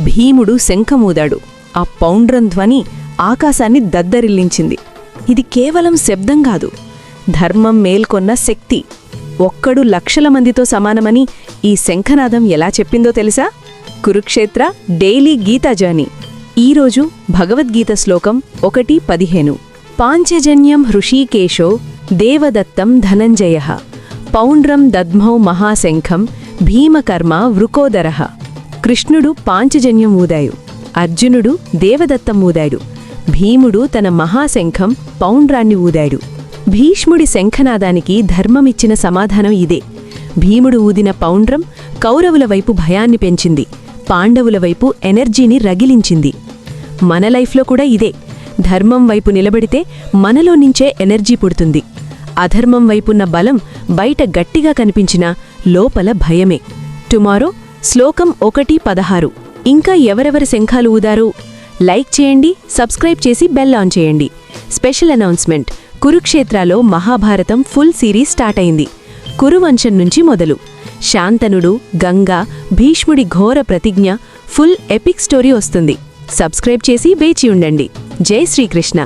భీముడు శంఖమూదాడు. ఆ పౌండ్రం ధ్వని ఆకాశాన్ని దద్దరిల్లించింది. ఇది కేవలం శబ్దం కాదు, ధర్మం మేల్కొన్న శక్తి. ఒక్కడు లక్షల మందితో సమానమని ఈ శంఖనాదం ఎలా చెప్పిందో తెలుసా? Kurukshetra daily Gita journey. ఈరోజు భగవద్గీత శ్లోకం 1:15. పాంచజన్యం హృషీకేశో దేవదత్తం ధనంజయః పౌండ్రం దద్మౌ మహాశంఖం భీమకర్మ వృకోదరః. కృష్ణుడు పాంచజన్యం ఊదాడు, అర్జునుడు దేవదత్తం ఊదాడు, భీముడు తన మహాశంఖం పౌండ్రాన్ని ఊదాడు. భీష్ముడి శంఖనాదానికి ధర్మమిచ్చిన సమాధానం ఇదే. భీముడు ఊదిన పౌండ్రం కౌరవుల వైపు భయాన్ని పెంచింది, పాండవుల వైపు ఎనర్జీని రగిలించింది. మన లైఫ్లో కూడా ఇదే. ధర్మం వైపు నిలబడితే మనలో నుంచే ఎనర్జీ పుడుతుంది. అధర్మం వైపున్న బలం బయట గట్టిగా కనిపించినా లోపల భయమే. టుమారో శ్లోకం 1:16. ఇంకా ఎవరెవరి శంఖాలు ఊదారు? లైక్ చేయండి, సబ్స్క్రైబ్ చేసి బెల్ ఆన్ చేయండి. స్పెషల్ అనౌన్స్మెంట్: కురుక్షేత్రలో మహాభారతం ఫుల్ సిరీస్ స్టార్ట్ అయింది. కురువంశం నుంచి మొదలు శాంతనుడు, గంగా, భీష్ముడి ఘోర ప్రతిజ్ఞ, ఫుల్ ఎపిక్ స్టోరీ వస్తుంది. సబ్స్క్రైబ్ చేసి వేచి ఉండండి. జై శ్రీకృష్ణ.